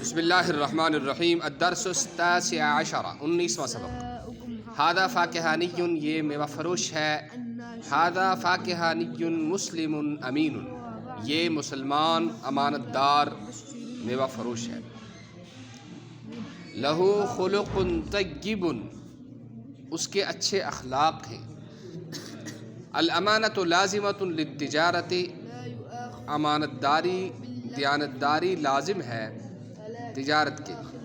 بسم اللہ الرحمن الرحیم الدرس التاسع عشر 19واں سبق ھذا فاکہانی یہ میوہ فروش ہے، ھذا فاکہانی مسلم امین یہ مسلمان امانت دار میوہ فروش ہے، لہو خلق طیب اس کے اچھے اخلاق ہیں، الامانۃ لازمۃ للتجارۃ امانت داری دیانتداری لازم ہے تجارت کے لیے،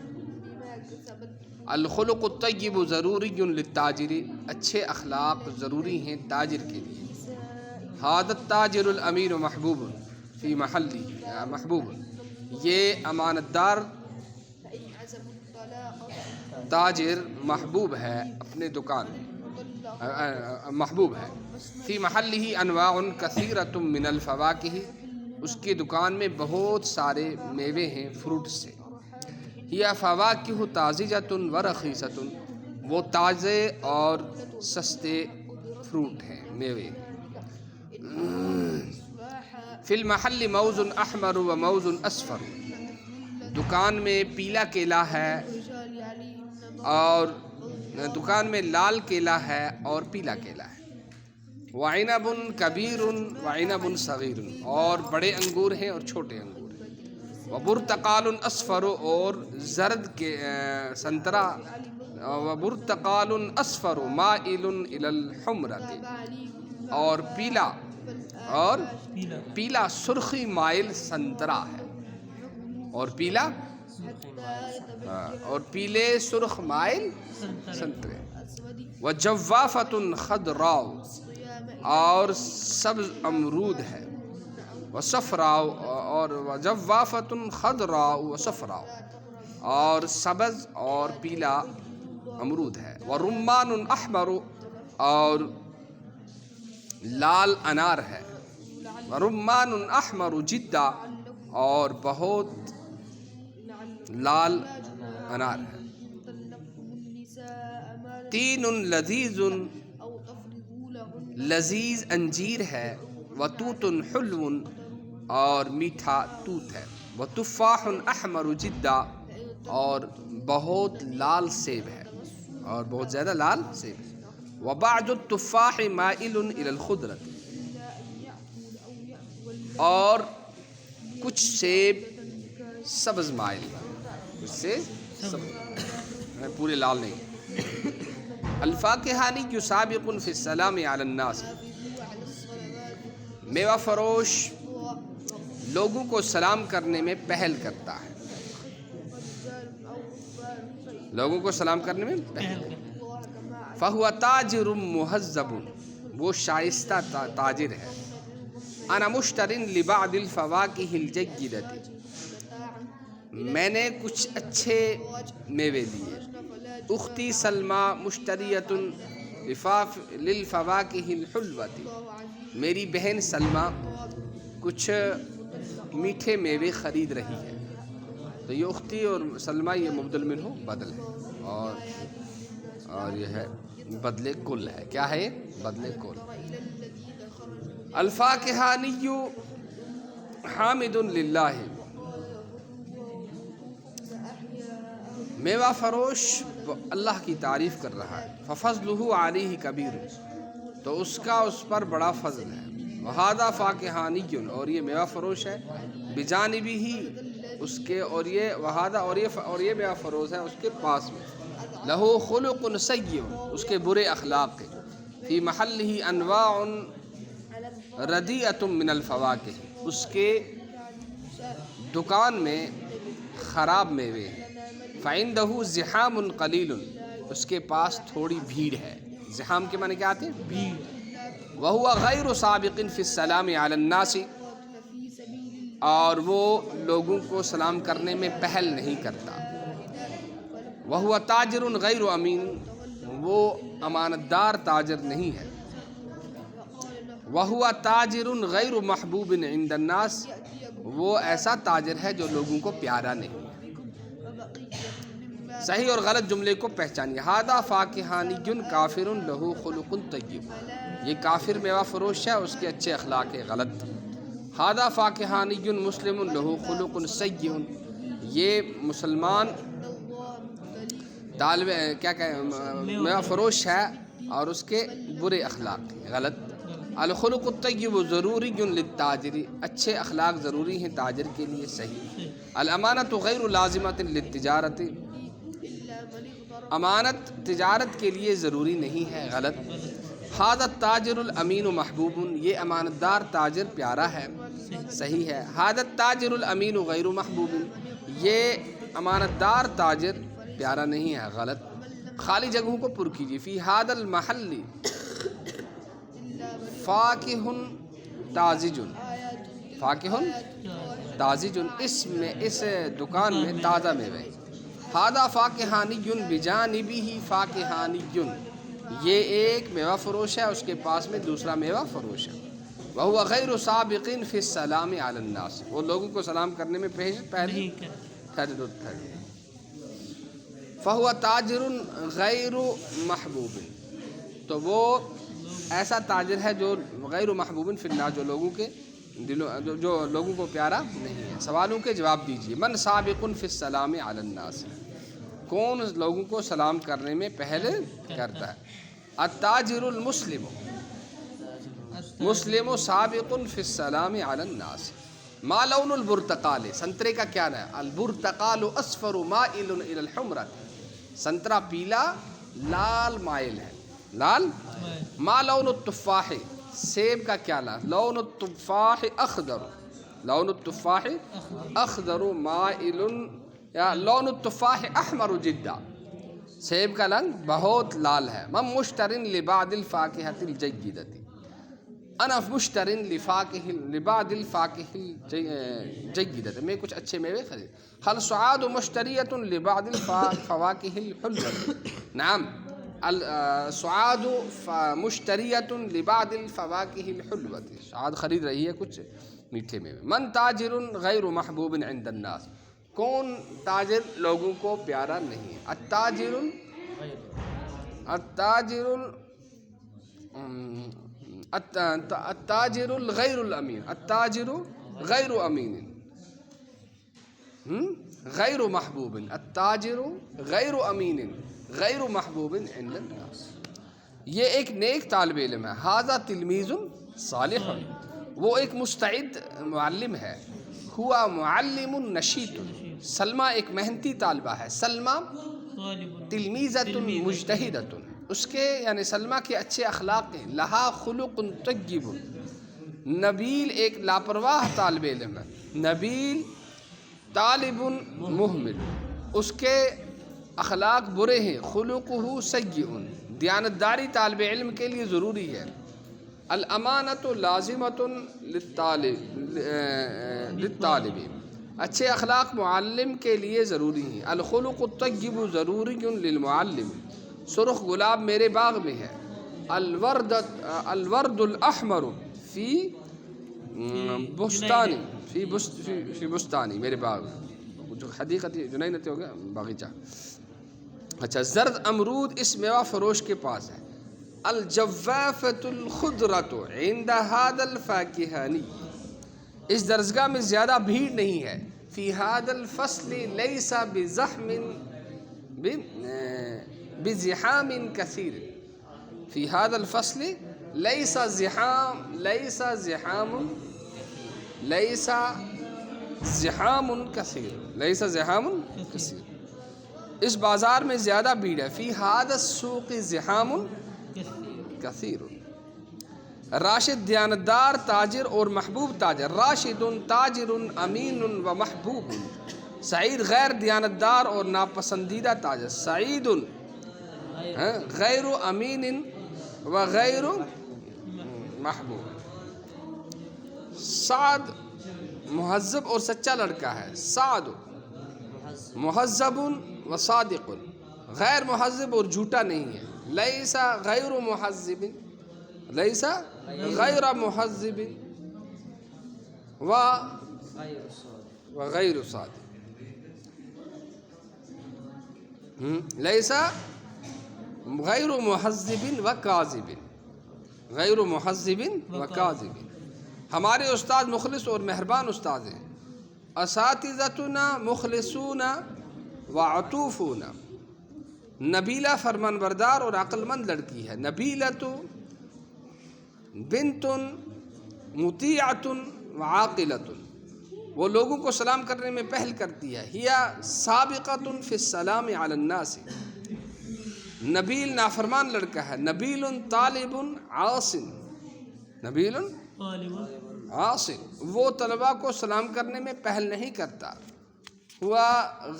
الخلق الطیب ضروری للتاجر اچھے اخلاق ضروری ہیں تاجر کے لیے، ھذا التاجر الامین محبوب فی محلی محبوب یہ امانت دار تاجر محبوب ہے اپنے دکان میں، محبوب ہے، فی محلہ انواع کثیرۃ من الفواکہ اس کی دکان میں بہت سارے میوے ہیں فروٹ سے، ہی فواکہ طازجۃ و رخیصۃ وہ تازے اور سستے فروٹ ہیں میوے، فی المحل موز احمر و موز اصفر دکان میں پیلا کیلا ہے اور دکان میں لال کیلا ہے اور پیلا کیلا ہے، وعنب کبیر وعنب صغیر اور بڑے انگور ہیں اور چھوٹے انگور ہیں، وبرتقال اصفر اور زرد کے سنترا، وبرتقال اصفر مائل الی الحمرۃ اور پیلا سرخی مائل سنترا ہے، اور پیلے سرخ مائل سنترے، وجوافۃ خضراء اور سبز امرود ہے، وصفراء اور وجوافۃ خضراء وصفراء اور سبز اور پیلا امرود ہے، ورمان احمر اور لال انار ہے، ورمان احمر جدا اور بہت لال انار ہے، تین لذیذ لذیذ انجیر ہے، وتوت حلو اور میٹھا توت ہے، وتفاح احمر جدا اور بہت لال سیب ہے اور بہت زیادہ لال سیب ہے، وبعض التفاح مائل الی الخضرۃ اور کچھ سیب سبز مائل اس سے پورے لال نہیں، الفاکہانی سابق فی السلام علی الناس میوہ فروش لوگوں کو سلام کرنے میں پہل کرتا ہے، لوگوں کو سلام کرنے میں پہل، فہو تاجر مہذب وہ شائستہ تاجر ہے، انا مشتر لبعض الفواکہ الجیدۃ میں نے کچھ اچھے میوے لیے، اختی سلمیٰ مشتریۃ للفواکہ الحلوۃ میری بہن سلمیٰ کچھ میٹھے میوے خرید رہی ہے، تو یہ اختی اور سلمیٰ یہ مبدل منہ بدل ہے اور یہ ہے بدلے کل ہے، کیا ہے یہ بدلے کل، الفاکہانی حامد للہ میوہ فروش اللہ کی تعریف کر رہا ہے، ففضلہ علیہ کبیر تو اس کا اس پر بڑا فضل ہے، وھذا فاکہانی اور یہ میوہ فروش ہے، بجانبہ اس کے اور یہ میوہ فروش ہے اس کے پاس میں، لہو خلق سیء اس کے برے اخلاق ہیں، فی محلہ انواع ردیئۃ من الفواکہ اس کے دکان میں خراب میوے ہیں، فعندہ زحام قلیل اس کے پاس تھوڑی بھیڑ ہے، زحام کے معنی کیا آتے ہیں بھیڑ، وہو غیر سابق فی السلام علی الناس اور وہ لوگوں کو سلام کرنے میں پہل نہیں کرتا، وہو تاجر غیر امین وہ امانت دار تاجر نہیں ہے، وہو تاجر غیر محبوب عند الناس وہ ایسا تاجر ہے جو لوگوں کو پیارا نہیں، صحیح اور غلط جملے کو پہچانیے، ھذا فاکہانی کافر لہو خلق طیب یہ کافر میوہ فروش ہے اس کے اچھے اخلاق ہے غلط، ھذا فاکہانی مسلم لہو خلق سیء یہ مسلمان طالب کیا میوہ فروش ہے اور اس کے برے اخلاق ہیں۔ غلط۔ الخلق الطیب ضروری للتاجر، اچھے اخلاق ضروری ہیں تاجر کے لیے، صحیح۔ الامانۃ غیر لازمۃ للتجارت، امانت تجارت کے لیے ضروری نہیں ہے، غلط۔ ھذا التاجر الامین محبوب، یہ امانت دار تاجر پیارا ہے، صحیح ہے۔ ھذا التاجر الامین غیر محبوب، یہ امانت دار تاجر پیارا نہیں ہے، غلط۔ خالی جگہوں کو پر کیجیے۔ فی ھذا المحل فاکہ تازج، فاکہ تازج، اس دکان میں تازہ میوے۔ ھذا فاکہانی بجانبہ فاکہانی، یہ ایک میوہ فروش ہے، اس کے پاس میں دوسرا میوہ فروش ہے۔ وہو غیر سابق فی السلام علی الناس، وہ لوگوں کو سلام کرنے میں پہلے فہو تاجر غیر محبوب، تو وہ ایسا تاجر ہے جو غیر محبوب فی الناس، جو لوگوں کے دلوں، جو لوگوں کو پیارا نہیں ہے۔ سوالوں کے جواب دیجیے۔ من سابق فی السلام علی الناس، کون لوگوں کو سلام کرنے میں پہلے کرتا ہے؟ التاجر المسلم، مسلم سابق فی السلام علی الناس۔ ما لون البرتقال، سنترے کا کیا ہے؟ البرتقال اصفر مائل الی الحمرہ، سنترا پیلا لال مائل ہے، لال۔ ما لون التفاح، سیب کا کیا لون التفاح اخضر، لون التفاح اخضر مائل، یا لون التفاح احمر جدا، سیب کا رنگ بہت لال ہے۔ من مشتر لبعض الفاکہۃ الجیدۃ، انا مشتر لبعض الفاکہۃ الجیدۃ، میں کچھ اچھے میوے خرید۔ هل سعاد مشتریۃ لبعض الفواکہ الحلوۃ، نعم سعاد مشتریۃ لبعض الفواکہ الحلوۃ، سعاد خرید رہی ہے کچھ میٹھے میوے۔ من تاجر غیر محبوب عند الناس، کون تاجر لوگوں کو پیارا نہیں ہے؟ التاجر الغیر الامین، التاجر غیر امین غیر محبوب، التاجر غیر امین غیر محبوب عند الناس، یہ ایک نیک طالب علم ہے۔ ھذا تلمیذ صالح، وہ ایک مستعد معلم ہے۔ ہوا معلم نشیط، سلمہ ایک محنتی طالبہ ہے۔ سلمہ تلمیذۃ مجتہدۃ، اس کے یعنی سلمہ کے اچھے اخلاق ہیں۔ لہا خلق طیب، نبیل ایک لاپرواہ طالب علم ہے۔ نبیل طالب مہمل، اس کے اخلاق برے ہیں۔ خلقہ سیئ، دیانتداری طالب علم کے لیے ضروری ہے۔ الامانۃ لازمۃ للطالب، اچھے اخلاق معلم کے لیے ضروری ہیں۔ الخلق الطیب ضروری للمعلم، سرخ گلاب میرے باغ میں ہے۔ الورد الاحمر فی بستانی، فی بستانی، میرے باغ میں، جو حدیقت جنینت ہو گیا باغیچہ۔ اچھا، زرد امرود اس میوہ فروش کے پاس ہے۔ الجوافۃ الخضرۃ عند ھذا الفاکہانی، اس درسگاہ میں زیادہ بھیڑ نہیں ہے۔ فی ھذا الفصل لیس بزحام کثیر، فی ھذا الفصل لیس زحام کثیر، اس بازار میں زیادہ بھیڑ ہے۔ فی ھذا السوق زحام کثیر، راشد دیانتدار تاجر اور محبوب تاجر۔ راشد تاجر امین و محبوب، سعید غیر دیانتدار اور ناپسندیدہ تاجر۔ سعید غیر امین و غیر محبوب۔ سعد مہذب اور سچا لڑکا ہے۔ سعد مہذب و صادق، غیر مہذب اور جھوٹا نہیں ہے۔ لیسا غیر مہذب، لیسا غیر مہذب و غیر صادق، لیسا غیر مہذب و کاذب، غیر مہذب و کاذب۔ ہمارے استاد مخلص اور مہربان استاد ہیں۔ اساتذتنا مخلصون وعطوفون، نبیلہ فرمان بردار اور عقل مند لڑکی ہے. نبیلۃ بنت مطیعۃ وعاقلۃ، وہ لوگوں کو سلام کرنے میں پہل کرتی ہے. ہی سابقۃ فی السلام علی الناس، نبیل نافرمان لڑکا ہے. نبیل طالب عاصٍ، نبیل عاصٍ، وہ طلباء کو سلام کرنے میں پہل نہیں کرتا. ہوا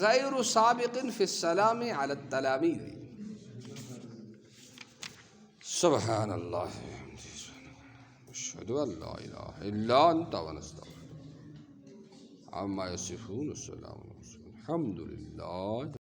غیر سابق فی السلام علی التلامید. سبحان اللہ اشہد ان لا الہ الا انت ونستغفرک عما یصفون. السلام علیکم الحمد للہ.